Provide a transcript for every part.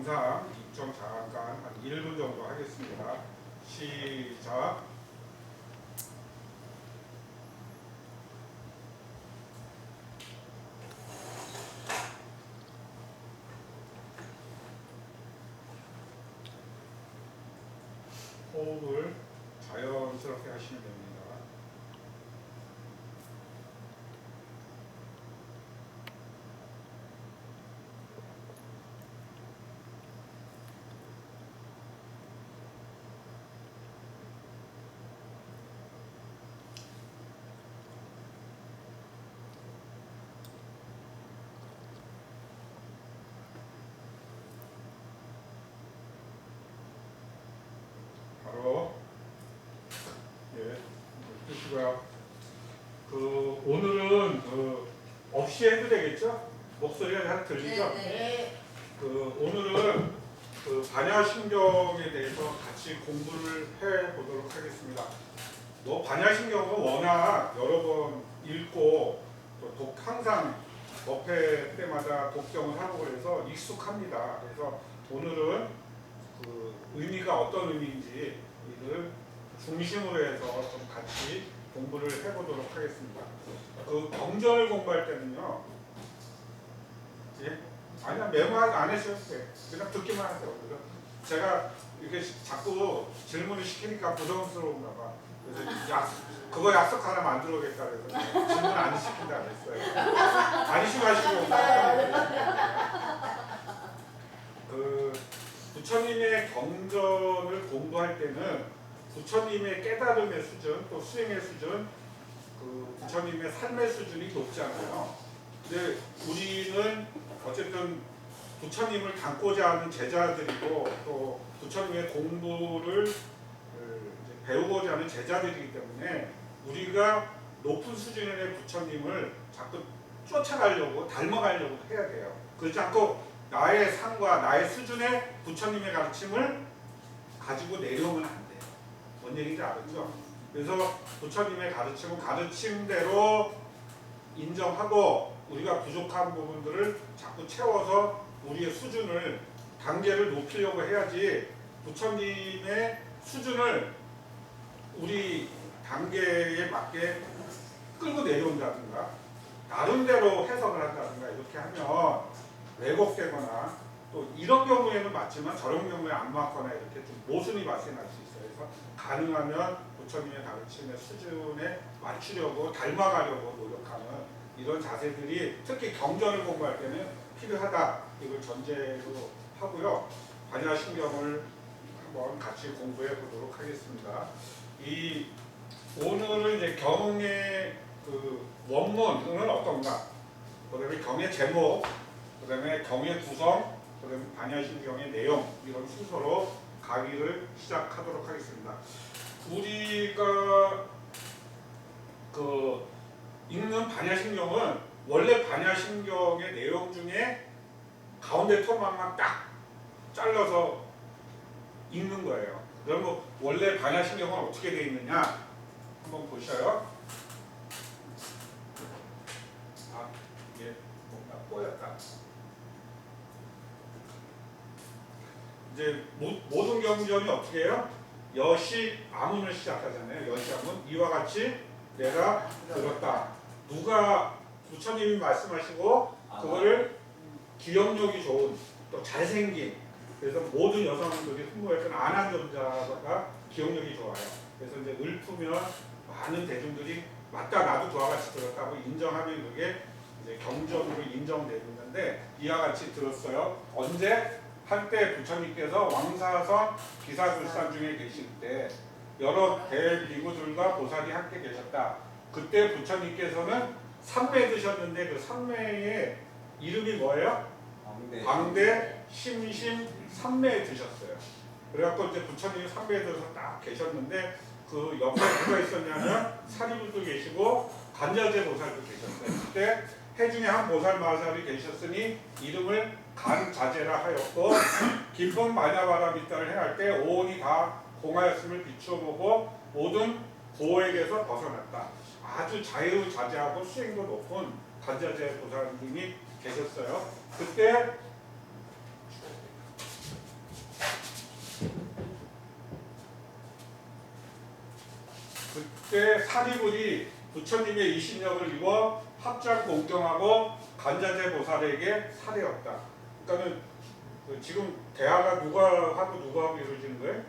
영상 입점 잠깐 한 1분 정도 하겠습니다. 시작. 호흡을 자연스럽게 하시면 됩니다. 바로 뜨시고요. 오늘은 없이 해도 되겠죠? 목소리가 잘 들리죠? 네. 오늘은 반야신경에 대해서 같이 공부를 해 보도록 하겠습니다. 반야신경은 워낙 여러 번 읽고 또 항상 법회 때마다 독경을 하고 그래서 익숙합니다. 그래서 오늘은 의미가 어떤 의미인지 이를 중심으로 해서 좀 같이 공부를 해보도록 하겠습니다. 경전을 공부할 때는요, 아니야 메모 안 하셔도 돼. 그냥 듣기만 하세요. 그래서 제가 이렇게 자꾸 질문을 시키니까 부담스러운가 봐. 그래서 그거 약속 하나 만들어야겠다 그래서 질문 안 시킨다 그랬어요. 안심하시고 부처님의 경전을 공부할 때는 부처님의 깨달음의 수준 또 수행의 수준 부처님의 삶의 수준이 높잖아요. 근데 우리는 어쨌든 부처님을 닮고자 하는 제자들이고 또 부처님의 공부를 배우고자 하는 제자들이기 때문에 우리가 높은 수준의 부처님을 자꾸 쫓아가려고 닮아가려고 해야 돼요. 그렇지 않고 나의 상과 나의 수준의 부처님의 가르침을 가지고 내려오면 안 돼요. 뭔 얘기인지 알았죠? 그래서 부처님의 가르침은 가르침대로 인정하고 우리가 부족한 부분들을 자꾸 채워서 우리의 수준을 단계를 높이려고 해야지 부처님의 수준을 우리 단계에 맞게 끌고 내려온다든가 나름대로 해석을 한다든가 이렇게 하면 왜곡되거나 또 이런 경우에는 맞지만 저런 경우에 안 맞거나 이렇게 좀 모순이 발생할 수 있어요. 그래서 가능하면 부처님의 가르침의 수준에 맞추려고 닮아가려고 노력하는 이런 자세들이 특히 경전을 공부할 때는 필요하다. 이걸 전제로 하고요. 반야신경을 한번 같이 공부해 보도록 하겠습니다. 오늘은 이제 경의 원문은 어떤가? 그다음에 경의 제목, 그다음에 경의 구성, 그다음에 반야신경의 내용 이런 순서로 강의를 시작하도록 하겠습니다. 우리가 읽는 반야신경은 원래 반야신경의 내용 중에 가운데 토막만 딱 잘라서 읽는 거예요. 그러면 원래 반야신경은 어떻게 되어 있느냐 한번 보셔요. 뭔가 꼬였다. 이제 모든 경전이 어떻게 해요? 여시 아문을 시작하잖아요. 여시 아문 이와 같이 내가 들었다. 누가 부처님이 말씀하시고 그거를 기억력이 좋은 또 잘생긴 그래서 모든 여성들이 흠모했던 안한존자가 기억력이 좋아요. 그래서 이제 읊으면 많은 대중들이 맞다 나도 그와 같이 들었다고 인정하면 그게 이제 경전으로 인정되는데 이와 같이 들었어요. 언제? 한때 부처님께서 왕사선 기사불산 중에 계실 때 여러 대비구들과 보살이 함께 계셨다. 그때 부처님께서는 삼매 드셨는데 그 삼매의 이름이 뭐예요? 광대, 심심, 삼매에 드셨어요. 그래갖고 이제 부처님이 삼매에 들어서 딱 계셨는데 그 옆에 누가 있었냐면 사리부도 계시고 간자재 보살도 계셨어요. 그때 해중에 한 보살 마살이 계셨으니 이름을 간자재라 하였고 깊은 마냐바라미타를 행할 때 오온이 다 공하였음을 비추어보고 모든 고에게서 벗어났다. 아주 자유자재하고 수행도 높은 간자재 보살님이 계셨어요. 그때 그때 사리불이 부처님의 이신력을 입어 합장 공경하고 간자재 보살에게 살해였다. 그러니까는 지금 대화가 누가 하고 이루어지는 거예요?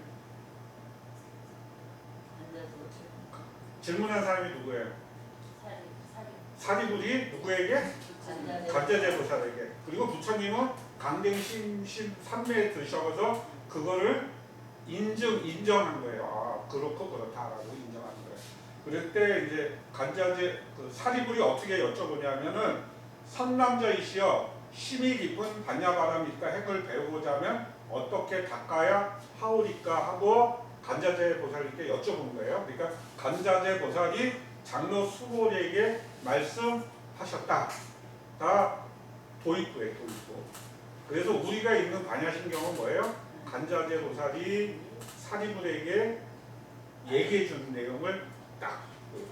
질문한 사람이 누구예요? 사리불이 누구에게? 간자재 보살에게. 그리고 부처님은 강댕심심 삼매에 드셔서 그거를 인정한 거예요. 아, 그렇고 그렇다라고 인정한 거예요. 그럴 때 이제 간자재 사리불이 어떻게 여쭤보냐면은 선남자이시여 심이 깊은 반야바람일까 핵을 배우고자 하면 어떻게 닦아야 하오리까 하고 간자재 보살님께 여쭤본 거예요. 그러니까 간자재 보살이 장로 수보리에게 말씀하셨다. 다 도입부예요, 도입부. 그래서 우리가 읽는 반야신경은 뭐예요? 간자재 보살이 사리불에게 얘기해 주는 내용을 딱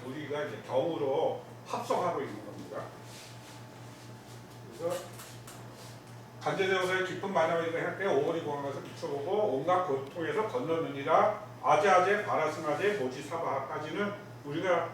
우리가 이제 경으로 합성하고 있는 겁니다. 그래서 간자재 보살의 깊은 반야를 할 때 오월이 공항에서 비춰보고 온갖 고통에서 건너느니라 아제아제 바라승아제 모지사바까지는 우리가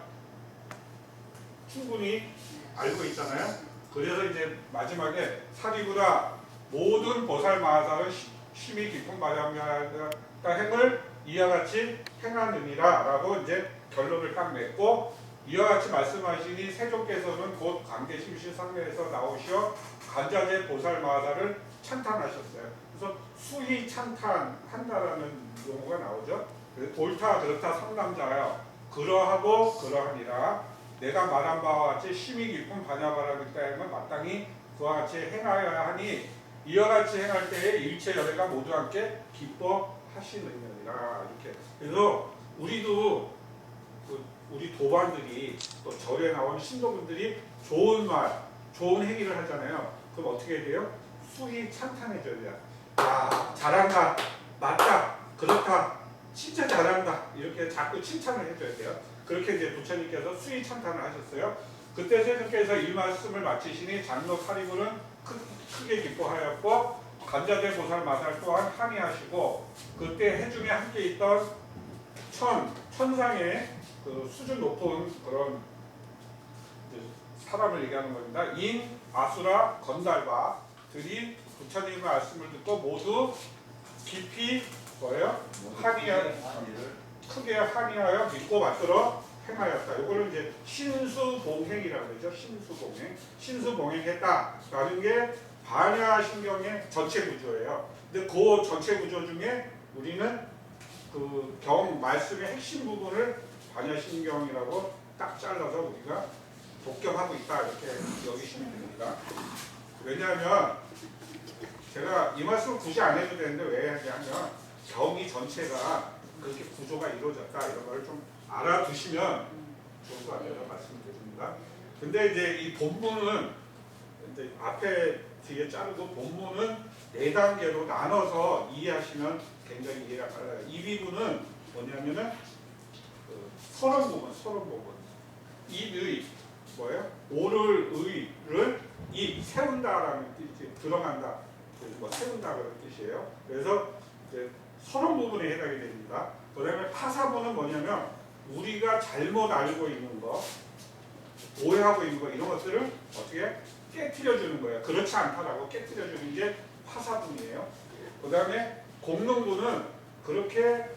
충분히 알고 있잖아요. 그래서 이제 마지막에 사리불아 모든 보살 마하사는 심히 깊은 반야가 행을 이와 같이 행하느니라 라고 이제 결론을 딱 냈고, 이와 같이 말씀하시니 세종께서는 곧 강대심시 상례에서 나오시어 간자재 보살 마하사를 찬탄하셨어요. 그래서 수희 찬탄한다라는 용어가 나오죠. 그래서 옳다 그렇다 상남자여 그러하고 그러하니라 내가 말한 바와 같이 심히 깊은 반야바라기다 하면 마땅히 그와 같이 행하여야 하니 이와 같이 행할 때에 일체 열애가 모두 함께 기뻐하시느니라. 이렇게. 그래서 우리도 우리 도반들이 또 절에 나온 신도분들이 좋은 말, 좋은 행위를 하잖아요. 그럼 어떻게 해야 돼요? 수희 찬탄해줘야 돼요. 아, 잘한다, 맞다, 그렇다, 진짜 잘한다, 이렇게 자꾸 칭찬을 해줘야 돼요. 그렇게 이제 부처님께서 수희 찬탄을 하셨어요. 그때 세종께서 이 말씀을 마치시니 장로 사리불은 크게 기뻐하였고 간자재 보살 마살 또한 항의하시고, 그때 해중에 함께 있던 천상의 그 수준 높은 그런 사람을 얘기하는 겁니다. 인, 아수라, 건달바들이 부처님의 말씀을 듣고 모두 깊이 뭐예요? 크게 항의하여 믿고 받들어 행하였다. 이거를 이제 신수봉행이라고 그러죠. 신수봉행. 신수봉행했다라는 게 반야신경의 전체 구조예요. 근데 그 전체 구조 중에 우리는 그 경 말씀의 핵심 부분을 반야신경이라고 딱 잘라서 우리가 독경하고 있다 이렇게 여기시면 됩니다. 왜냐하면 제가 이 말씀을 굳이 안 해도 되는데 왜 하냐면 경이 전체가 그렇게 구조가 이루어졌다 이런 걸 좀 알아두시면 좋을 것 같아서 말씀드립니다. 근데 이제 이 본문은 이제 앞에 뒤에 자르고 본문은 4단계로 나눠서 이해하시면 굉장히 이해가 빨라요. 이 비문은 뭐냐면은 서론 부분. 입의 뭐예요? 오를 의를 입 세운다라는 뜻이 들어간다. 뭐 세운다 그런 뜻이에요. 그래서 이제 서론 부분에 해당이 됩니다. 그다음에 파사부는 뭐냐면 우리가 잘못 알고 있는 거, 오해하고 있는 거 이런 것들을 어떻게 깨트려 주는 거예요. 그렇지 않다라고 깨트려 주는 게 파사분이에요. 그다음에 공론부는 그렇게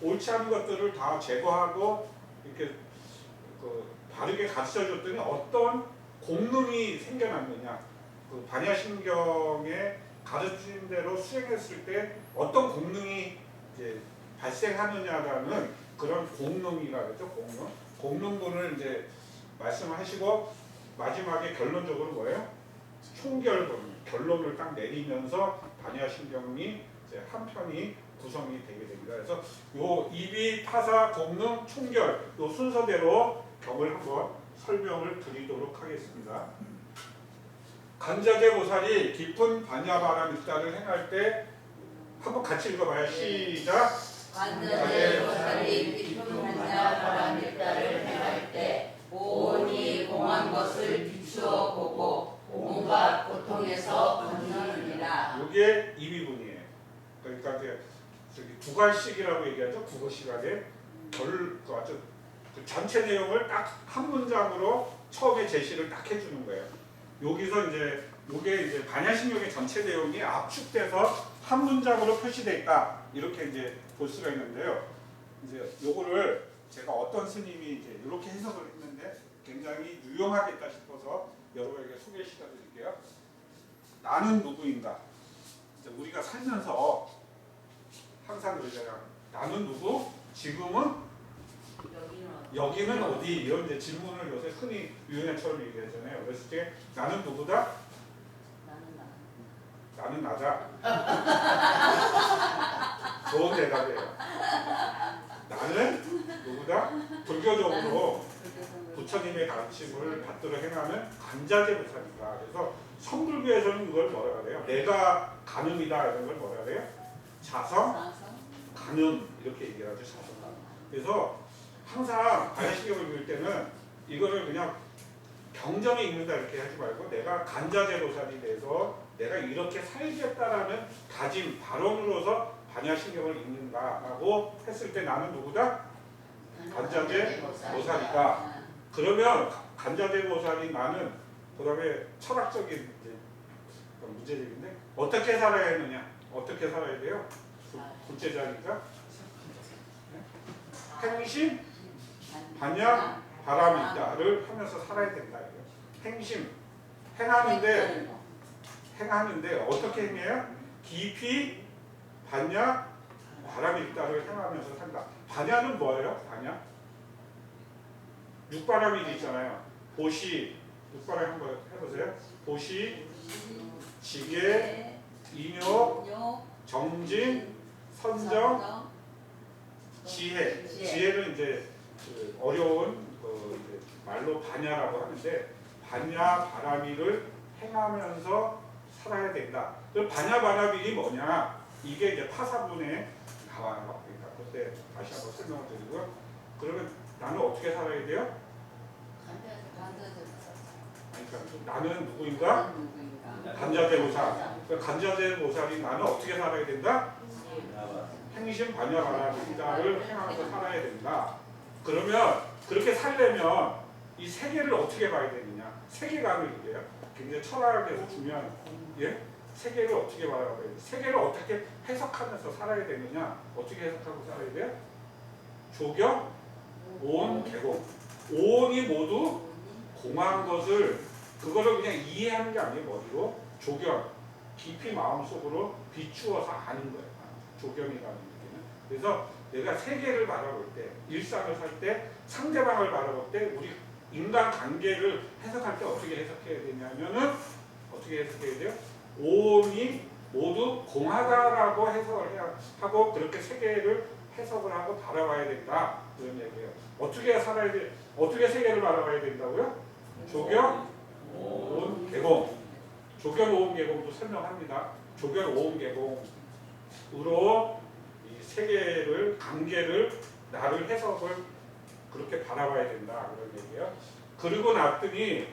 옳지 않은 것들을 다 제거하고 이렇게 바르게 가르쳐 줬더니 어떤 공능이 생겨났느냐. 그 반야신경에 가르친 대로 수행했을 때 어떤 공능이 이제 발생하느냐라는 그런 공능이라고 그러죠. 공능분을 이제 말씀하시고 마지막에 결론적으로 뭐예요? 총결론, 결론을 딱 내리면서 반야신경이 이제 한 편이 구성이 되게 됩니다. 그래서 요 입이 파사 공능 총결 요 순서대로 경을 한번 설명을 드리도록 하겠습니다. 간자재 보살이 깊은 반야바라밀다를 행할 때 한번 같이 읽어봐요. 시작. 간자재 보살이 깊은 반야바라밀다를 행할 때 오온이 공한 것을 비추어 보고 온갖 고통에서 건너느니라. 이게 2비분이에요. 그러니까 이제 저기 두괄식이라고 얘기하죠. 국어 시간에 그 전체 내용을 딱 한 문장으로 처음에 제시를 딱 해주는 거예요. 여기서 이제 요게 이제 반야신경의 전체 내용이 압축돼서 한 문장으로 표시되어 있다. 이렇게 이제 볼 수가 있는데요. 이제 요거를 제가 어떤 스님이 이제 이렇게 해석을 했는데 굉장히 유용하겠다 싶어서 여러분에게 소개시켜 드릴게요. 나는 누구인가? 이제 우리가 살면서 항상 그러잖아요. 나는 누구? 지금은 여기는 어디? 이런 이제 질문을 요새 흔히 유행어처럼 얘기하잖아요. 그랬을 때 나는 누구다? 나는 나다. 좋은 대답이에요. 나는 누구다? 불교적으로 부처님의 가르침을 받들어 행하는 간자재 보살이다. 그래서 성불교에서는 그걸 뭐라 그래요? 내가 가늠이다 이런 걸 뭐라 그래요? 자성, 가늠 이렇게 얘기를 하죠. 자성. 그래서 항상 반야신경을 읽을 때는 이거를 그냥 경전에 읽는다 이렇게 하지 말고 내가 간자재 보살이 돼서 내가 이렇게 살겠다라는 다짐, 발언으로서 반야신경을 읽는다라고 했을 때 나는 누구다? 간자재 보살이다. 그러면 간자재 보살이 나는 그다음에 철학적인 이제 문제적인데 어떻게 살아야 하느냐? 어떻게 살아야 돼요? 둘째자니까 행심, 반야, 바람이 있다를 하면서 살아야 된다. 행심, 행하는데 어떻게 행해요? 깊이 반야, 바람이 있다를 행하면서 산다. 반야는 뭐예요? 반야? 육바람이 있잖아요. 보시, 육바람 한번 해보세요. 보시, 지계, 인욕, 정진, 선정, 지혜. 지혜는 이제 그 어려운 이제 말로 반야라고 하는데 반야 바라미를 행하면서 살아야 된다. 그 반야 바라밀이 뭐냐? 이게 이제 파사분에 나와요. 그러니까 그때 다시 한번 설명을 드리고요. 그러면 나는 어떻게 살아야 돼요? 그러니까 나는 누구인가? 간자재보살. 그러니까 간자재보살이 나는 어떻게 살아야 된다? 행심 반야 바라밀을 행하면서 살아야 된다. 그러면 그렇게 살려면 이 세계를 어떻게 봐야 되느냐? 세계관을 얘기해요. 굉장히 철학에서 중요한 세계를 어떻게 바라봐야 돼? 세계를 어떻게 해석하면서 살아야 되느냐? 어떻게 해석하고 살아야 돼요? 조경, 오온, 개공. 오온이 모두 공한 것을 그거를 그냥 이해하는 게 아니에요. 머리로 조경, 깊이 마음속으로 비추어서 아는 거예요. 조경이라는 얘기는. 그래서 내가 세계를 바라볼 때, 일상을 살 때, 상대방을 바라볼 때 우리 인간 관계를 해석할 때 어떻게 해석해야 되냐면은 어떻게 해석해야 돼요? 오온이 모두 공하다라고 해석을 해야 하고 그렇게 세계를 해석을 하고 바라봐야 된다 이런 얘기예요. 어떻게 살아야 돼? 어떻게 세계를 바라봐야 된다고요? 조경, 오온, 개공. 조경, 오온, 개공도 설명합니다. 조경, 오온, 개공으로 이 세계를 관계를 나를 해석을 그렇게 바라봐야 된다 그런 얘기예요. 그리고 났더니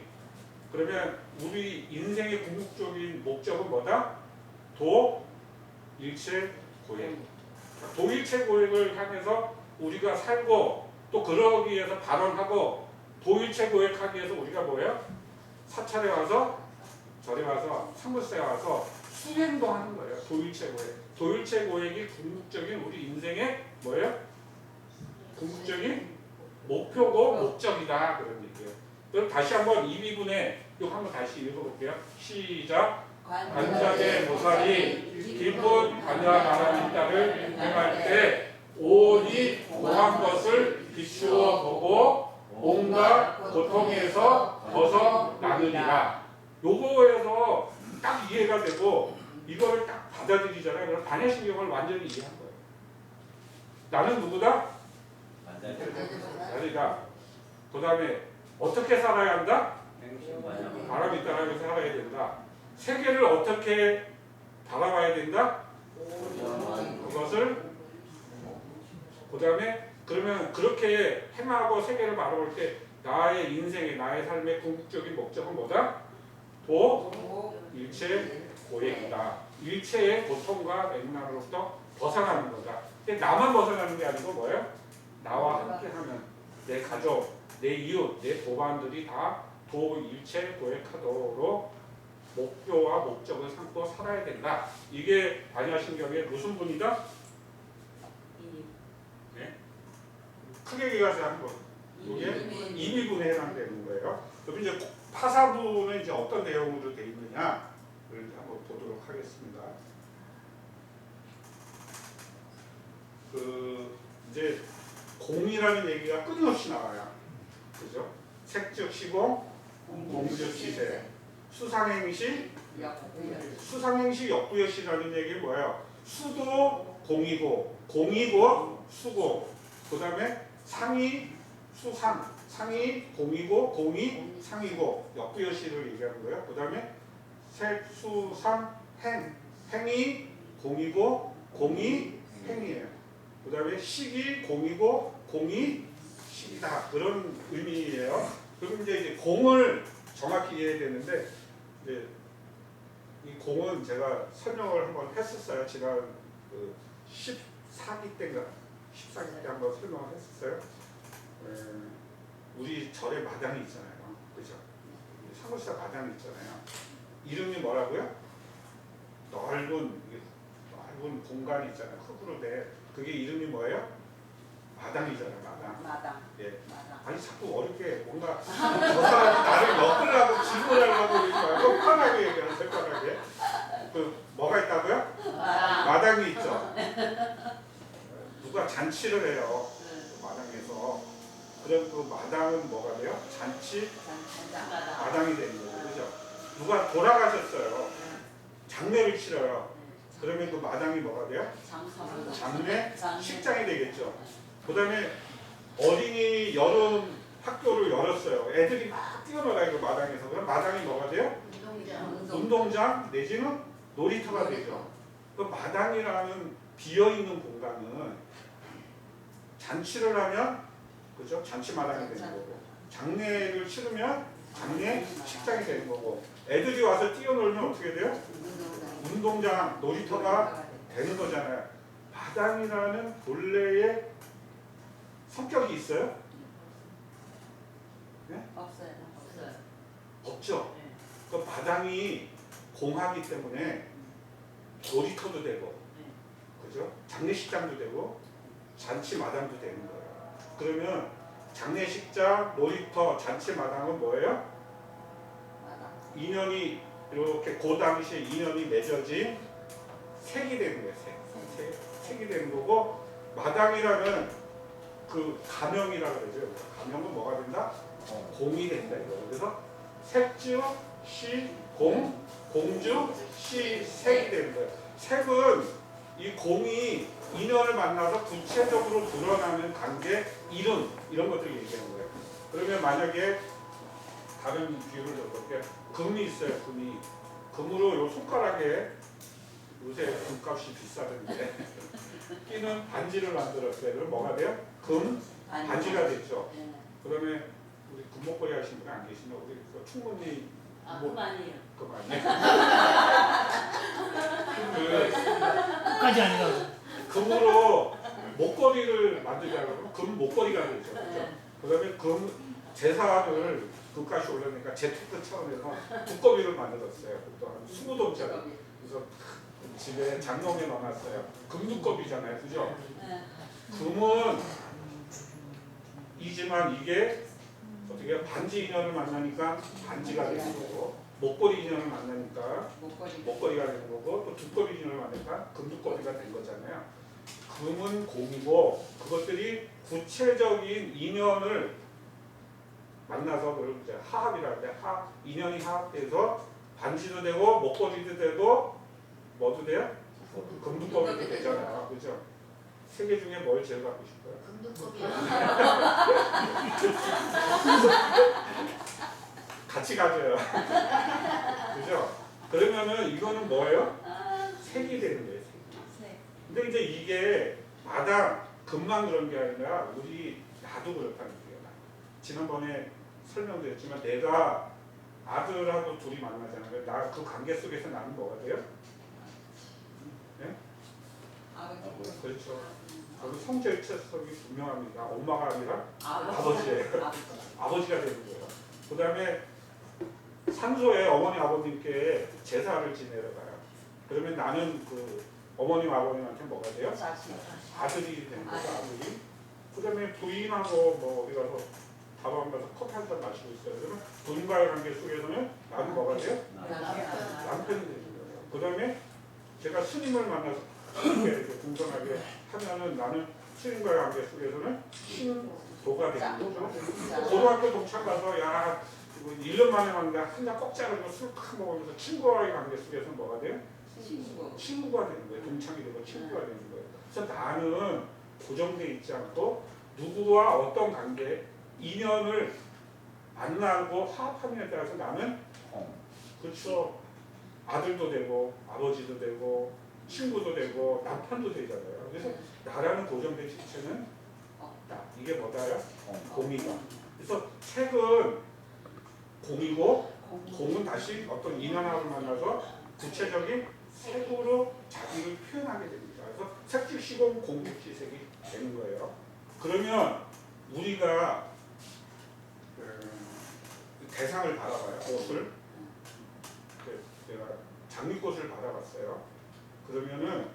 그러면 우리 인생의 궁극적인 목적은 뭐다? 도, 일체, 고행. 도일체 고행을 향해서 우리가 살고 또 그러기 위해서 발언하고 도일체 고행하기 위해서 우리가 뭐예요? 사찰에 와서 절에 와서 상무스에 와서 수행도 하는 거예요. 도일체 고행. 도일체 고행이 궁극적인 우리 인생의 뭐예요? 궁극적인 목표고 목적이다 그런 얘기예요. 그럼 다시 한번 이 비분에 이거 한번 다시 읽어볼게요. 시작. 간자재 보살이 깊은 반야 바라밀다를 행할 때 오온이 공한 것을 비추어 보고 온갖 고통에서 벗어나느니라. 요거에서 딱 이해가 되고 이거를 딱 받아들이잖아요. 그럼 반야신경을 완전히 이해한 거예요. 나는 누구다? 나이다. 그 다음에 어떻게 살아야 한다? 바람이 따라서 살아야 된다. 세계를 어떻게 바라봐야 된다? 그것을 그 다음에 그러면 그렇게 행하고 세계를 바라볼 때 나의 인생의 나의 삶의 궁극적인 목적은 뭐다? 도, 일체, 고행이다. 일체의 고통과 맥락으로부터 벗어나는 거다. 근데 나만 벗어나는 게 아니고 뭐예요? 나와 함께하는 내 가족, 내 이웃, 내 도반들이 다 도일체 도액하도록 목표와 목적을 삼고 살아야 된다. 이게 반야신경의 무슨 분이다? 네? 크게 얘기해서 한번 이게 임의분에 해당되는 거예요. 그럼 이제 파사분은 이제 어떤 내용으로 되어 있느냐를 한번 보도록 하겠습니다. 이제 공이라는 얘기가 끊임없이 나와요. 그죠? 색즉 시공, 공즉 시세, 수상행시, 수상행시 역부여시라는 얘기는 뭐예요? 수도 공이고, 공이고 수고, 그 다음에 상이 수상, 상이 공이고, 공이 상이고, 역부여시를 얘기하는 거예요. 그 다음에 색, 수, 상, 행, 행이 공이고, 공이 행이에요. 그 다음에 식이 공이고 공이 식이다. 그런 의미예요. 그럼 이제 공을 정확히 이해해야 되는데, 이제 이 공은 제가 설명을 한번 했었어요. 지난 14기 때인가 14기 때 한번 설명을 했었어요. 우리 절에 마당이 있잖아요. 그죠? 사무실 마당이 있잖아요. 이름이 뭐라고요? 넓은 공간이 있잖아요. 흙으로 돼. 그게 이름이 뭐예요? 마당이잖아요. 마당. 예. 마당. 아니 자꾸 어렵게 뭔가 저 사람이 나를 엮으려고 질문하려고 그러지 말고 편하게 얘기하세요. 편하게. 뭐가 있다고요? 마당이 있죠. 누가 잔치를 해요. 마당에서. 그럼 그 마당은 뭐가 돼요? 잔치 마당이 되는 거죠. 그죠? 누가 돌아가셨어요. 장례를 치러요. 그러면 그 마당이 뭐가 돼요? 장례 식장이 되겠죠. 그 다음에 어린이 여름 학교를 열었어요. 애들이 막 뛰어놀아요. 그 마당에서. 그럼 마당이 뭐가 돼요? 운동장 내지는 놀이터가 되죠. 그 마당이라는 비어있는 공간은 잔치를 하면, 그죠? 잔치 마당이 되는 거고, 장례를 치르면 장례 식장이 되는 거고, 애들이 와서 뛰어놀면 어떻게 돼요? 운동장, 놀이터가 되는 거잖아요. 마당이라는 본래의 성격이 있어요? 네? 없어요. 없죠. 그 마당이 공하기 때문에 놀이터도 되고, 그죠? 장례식장도 되고, 잔치 마당도 되는 거예요. 그러면 장례식장, 놀이터, 잔치 마당은 뭐예요? 인연이 이렇게 그 당시에 인연이 맺어진 색이 되는 거예요. 색이 되는 거고, 마당이라는 그 가명이라고 그러죠. 가명은 뭐가 된다? 공이 된다 이거. 그래서 색즉 시 공, 공즉 시 색이 되는 거예요. 색은 이 공이 인연을 만나서 구체적으로 드러나는 관계, 이름 이런 것들을 얘기하는 거예요. 그러면 만약에 다른 비유를 해볼게요. 금이 있어요. 금으로 요 손가락에, 요새 금값이 비싸던데 끼는 반지를 만들었어요. 그럼 뭐가 돼요? 금 반지가 됐죠. 그러면 우리 금목걸이 하신 분 안 계시나? 우리 그 충분히 금 아니에요. 금 아니에요? 끝까지 아니라고. 금으로 목걸이를 만들자고 금 목걸이가 되죠. 그렇죠? 그다음에 금 재산을 금값이 올라니까 재테크 차원에서 두꺼비를 만들었어요. 그것도 한 20돈짜리. 그래서 집에 장롱에 넣어놨어요. 금두꺼비잖아요. 그죠? 금은 이지만 이게 어떻게 반지 인연을 만나니까 반지가 되는 거고, 목걸이 인연을 만나니까 목걸이가 되는 거고, 또 두꺼비 인연을 만나니까 금두꺼비가 된 거잖아요. 금은 공이고, 그것들이 구체적인 인연을 만나서 그걸 이제 하합이라고 해요. 인연이 하합돼서 반지도 되고 목걸이도 되고 뭐도 돼요? 금두꺼비도 되잖아요. 그죠? 세 개 중에 뭘 제일 갖고 싶어요? 금두꺼비요. 같이 가져요. 그죠? 그러면은 이거는 뭐예요? 색이 되는 거예요. 색. 근데 이제 이게 마당 금만 그런 게 아니라 우리 나도 그렇다는 거예요. 지난번에 설명드렸지만 내가 아들하고 둘이 만나잖아요. 나 그 관계 속에서 나는 뭐가 돼요? 네? 아버지. 그렇죠. 저는 성질체성이 분명합니다. 엄마가 아니라 아버지. 아버지예요. 아버지가 되는 거예요. 그 다음에 산소에 어머니 아버님께 제사를 지내러 가요. 그러면 나는 그 어머님 아버님한테 뭐가 돼요? 자식. 아들이 되는 거죠. 아들이. 그 다음에 부인하고 뭐 어디 가서 다방 가서 커피 한 잔 마시고 있어요. 그러면 부인과의 관계 속에서는 나는 뭐가 돼요? 남편이 되는 거예요. 그 다음에 제가 스님을 만나서 이렇게 공정하게 하면은 나는 스님과의 관계 속에서는 신도가 되는 거죠. 고등학교 동창 가서 야 1년 만에 만나 한잔 꼭 자르고 술 팍 먹으면서 친구와의 관계 속에서는 뭐가 돼요? 친구가 되는 거예요. 동창이 되고 친구가 되는 거예요. 그래서 나는 고정돼 있지 않고 누구와 어떤 관계, 인연을 만나고 화합하느냐에 따라서 나는 그렇죠. 아들도 되고 아버지도 되고 친구도 되고 남편도 되잖아요. 그래서 나라는 고정된 실체는 없다. 이게 뭐다요? 공이다. 그래서 책은 공이고 공은 다시 어떤 인연학을 만나서 구체적인 색으로 자기를 표현하게 됩니다. 그래서 색칠시공 공백지색이 되는 거예요. 그러면 우리가 대상을 바라봐요. 꽃을. 제가 장미꽃을 바라봤어요. 그러면은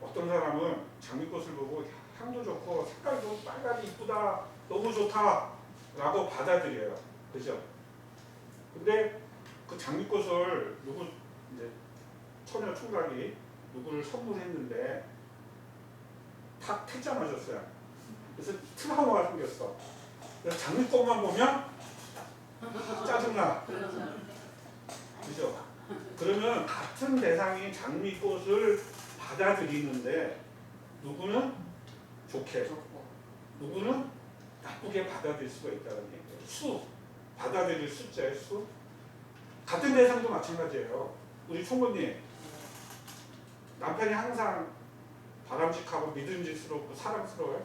어떤 사람은 장미꽃을 보고 향도 좋고 색깔도 빨갛게 이쁘다, 너무 좋다 라고 받아들여요. 그죠? 근데 그 장미꽃을 누구 이제 처녀 총각이 누구를 선물했는데 탁 퇴짜 맞았어요. 그래서 트라우마가 생겼어. 그래서 장미꽃만 보면 짜증나. 그죠? 그러면 같은 대상이 장미꽃을 받아들이는데 누구는 좋게, 누구는 나쁘게 받아들일 수가 있다는 얘기예요. 수, 받아들일 숫자의 수. 같은 대상도 마찬가지예요. 우리 총무님, 남편이 항상 바람직하고 믿음직스럽고 사랑스러워요?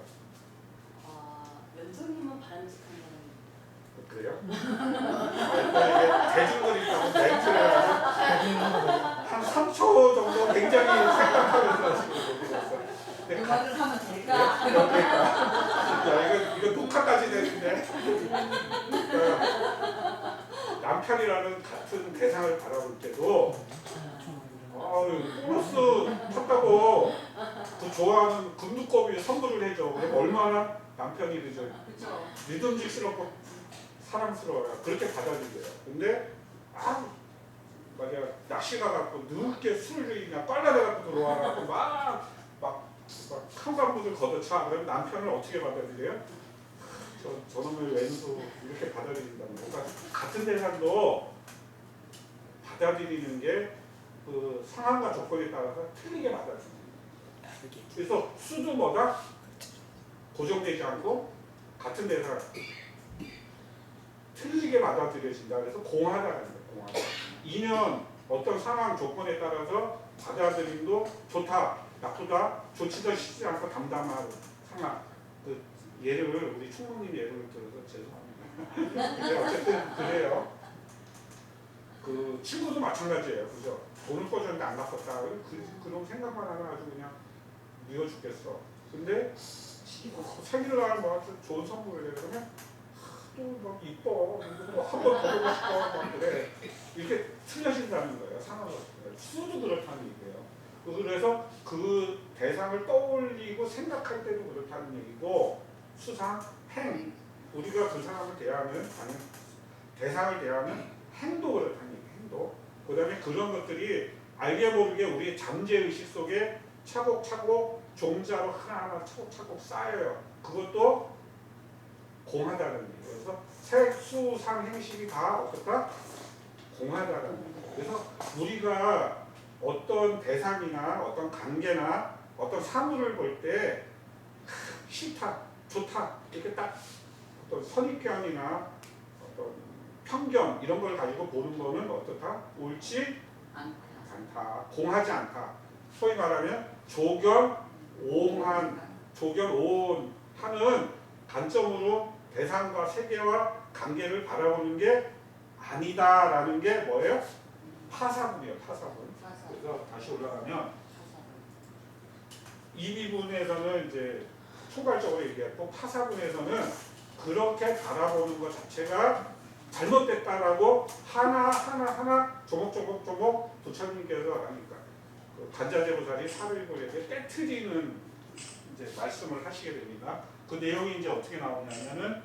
연정님은 바람직한 그래요? 이게 대중들이 있다고 멘트를 해가지고 한 3초 정도 굉장히 생각하면서 지금 얘기를 했어요. 근데 음악을 하면 될까? 그러니까 이거 녹화까지 되는데 남편이라는 같은 대상을 바라볼 때도 플러스 탔다고 그 좋아하는 금두꺼비 선물을 해줘. 그럼 얼마나 남편이 그죠? 믿음직스럽고 사랑스러워요. 그렇게 받아들여요. 근데 맞아 낚시 가갖고 늦게 술을 즐기냐 빨라져갖고 들어와갖고 막 한밤무들 걷어차. 그러면 남편을 어떻게 받아들여요? 저놈의 왼수 이렇게 받아들인다는 거예요. 그러니까 같은 대상도 받아들이는 게 그 상황과 조건에 따라서 틀리게 받아들입니다. 그래서 수도 뭐다? 고정되지 않고 같은 대상 틀리게 받아들여진다. 그래서 공하다는 거예요. 공하다. 인연 어떤 상황 조건에 따라서 받아들임도 좋다, 나쁘다, 좋지도 싫지 않고 담담한 상황. 그 예를 우리 총무님 예를 들어서 죄송합니다. 근데 어쨌든 그래요. 그 친구도 마찬가지예요. 그죠? 돈을 꺼줬는데 안 갚았다. 그런 생각만 하면 아주 그냥 미워 죽겠어. 근데 생일날 뭐 좋은 선물을 해 그러면 또 이뻐. 한 번 더 보고 싶어. 막 그래. 이렇게 틀려진다는 거예요. 상황을. 수도 그렇다는 얘기예요. 그래서 그 대상을 떠올리고 생각할 때도 그렇다는 얘기고 수상, 행. 우리가 그 사람을 대하는 아니 대상을 대하는 행도 그렇다는 얘기예요. 행도. 그 다음에 그런 것들이 알게 모르게 우리의 잠재의식 속에 차곡차곡 종자로 하나하나 차곡차곡 쌓여요. 그것도 공하다는 얘기예요. 그래서 색, 수, 상, 행식이 다 어떻다? 공하다는 얘기예요. 그래서 우리가 어떤 대상이나 어떤 관계나 어떤 사물을 볼 때 싫다, 좋다 이렇게 딱 어떤 선입견이나 어떤 편견 이런 걸 가지고 보는 거는 어떻다? 옳지 않다. 공하지 않다. 소위 말하면 조견오한, 조견오하는 관점으로 대상과 세계와 관계를 바라보는 게 아니다라는 게 뭐예요? 파사분이에요. 파사분. 그래서 다시 올라가면 이 부분에서는 이제 초발적으로 얘기했고 파사분에서는 그렇게 바라보는 것 자체가 잘못됐다라고 하나 조목조목 부처님께서 하니까 그 관자재보살이 사르리고에게 깨트리는 이제 말씀을 하시게 됩니다. 그 내용이 이제 어떻게 나오냐면은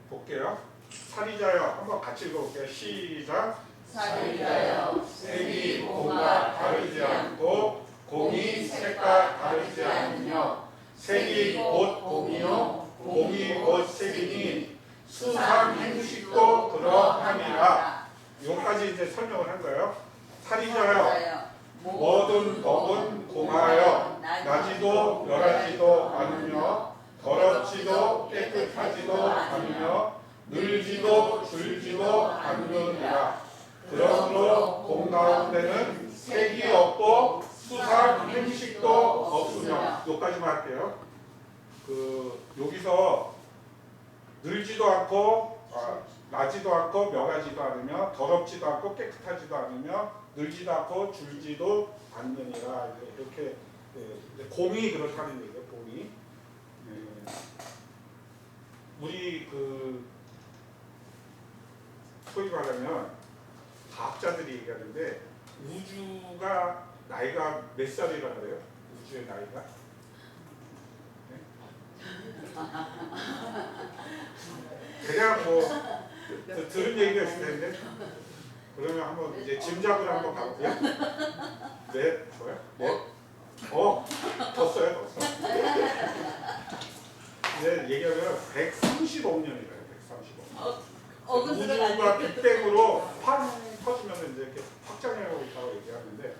볼게요. 사리자여 한번 같이 읽어볼게요. 시작. 사리자여 색이 공과 다르지 않고 공이 색과 다르지 않으며 색이 곧 공이요 공이 곧 색이니 수상 행식도 그러함이라. 여기까지 이제 설명을 한 거예요. 사리자여 모든 법은 공하여 나지도 멸하지도 않으며 더럽지도 깨끗하지도 않으며 늘지도 줄지도 않느니라. 그러므로 공 가운데는 색이 없고 수상 행식도 없으며. 여기까지만 할게요. 여기서 늘지도 않고 나지도 않고 멸하지도 않으며 더럽지도 않고 깨끗하지도 않으며 늘지도 않고 줄지도 않느니라. 이렇게 공이 그렇다는 얘기예요. 공이. 우리 소위 말하면 과학자들이 얘기하는데 우주가 나이가 몇 살이라 그래요? 우주의 나이가? 대략 들은 얘기가 있을 텐데 그러면 한번 이제 짐작을 한번 가볼게요. 네, 뭐야? 더 써요. 네, 얘기하면 135억 년이래요. 135억. 우주가 빅뱅으로 터지면 이제 이렇게 확장하고 있다고 얘기하는데,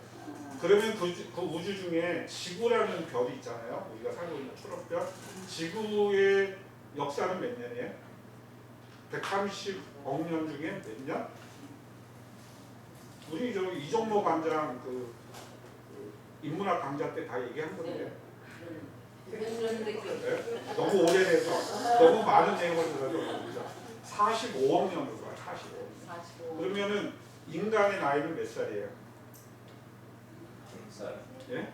그러면 그 우주 중에 지구라는 별이 있잖아요. 우리가 살고 있는 초록별. 지구의 역사는 몇 년이에요? 130억 년 중에 몇 년? 우리 이종모 관장 인문학 강좌 때 다 얘기한 건데. 네? 너무 오래돼서 너무 많은 내용을 들어서 45억 년으로 봐요. 45억. 그러면은 인간의 나이는 몇 살이에요? 100살. 예?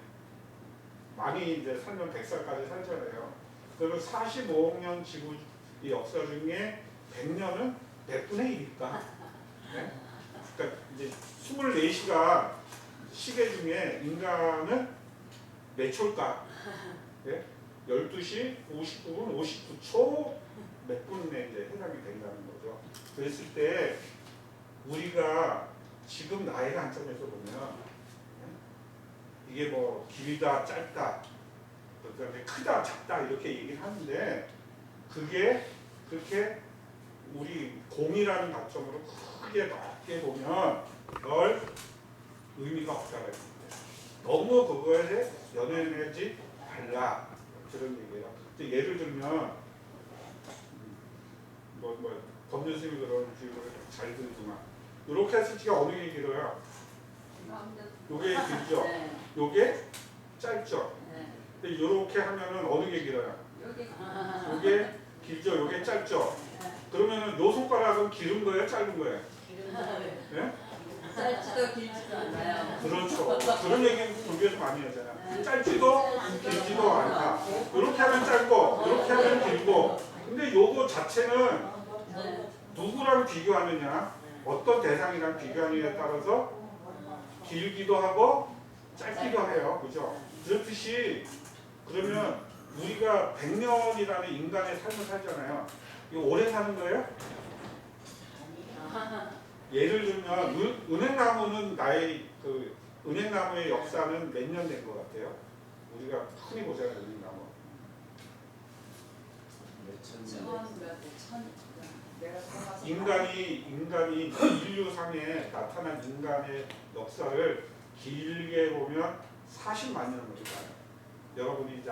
많이 이제 살면 100살까지 살잖아요. 그러면 45억 년 지구의 역사 중에 100년은 몇 분의 1일까? 네? 그러니까 이제 24시간 시계 중에 인간은 몇 초일까? 예? 12시 59분 59초 몇 분에 이제 해당이 된다는 거죠. 그랬을 때 우리가 지금 나이 관점에서 보면 이게 뭐 길다 짧다 그다음에 크다 작다 이렇게 얘기를 하는데 그게 그렇게 우리 공이라는 관점으로 크게 넓게 보면 별 의미가 없다는 얘기예요. 너무 그거에 연연하지 말라 그런 얘기예요. 예를 들면 법률 스님이 그런 비유를 잘 들지만 이렇게 했을 때 어느 게 길어요? 요게 길죠? 요게 짧죠? 근데 이렇게 하면은 어느 게 길어요? 요게 길죠? 요게 짧죠? 그러면은 요 손가락은 길은 거예요? 짧은 거예요? 네? 짧지도 길지도 않아요. 그렇죠. 그런 얘기는 불교에서 많이 하잖아요. 짧지도 길지도 않다. 이렇게 하면 짧고 이렇게 하면 길고. 근데 요거 자체는 누구랑 비교하느냐, 어떤 대상이랑 비교하느냐에 따라서 길기도 하고 짧기도 해요. 그죠? 그렇듯이 그러면 우리가 100년이라는 인간의 삶을 살잖아요. 이거 오래 사는 거예요? 예를 들면 은행나무는 은행나무의 역사는 몇 년 된 것 같아요? 우리가 흔히 보잖아요. 은행나무. 인간이 인류상에 나타난 인간의 역사를 길게 보면 40만 년을 봐요. 여러분이 이제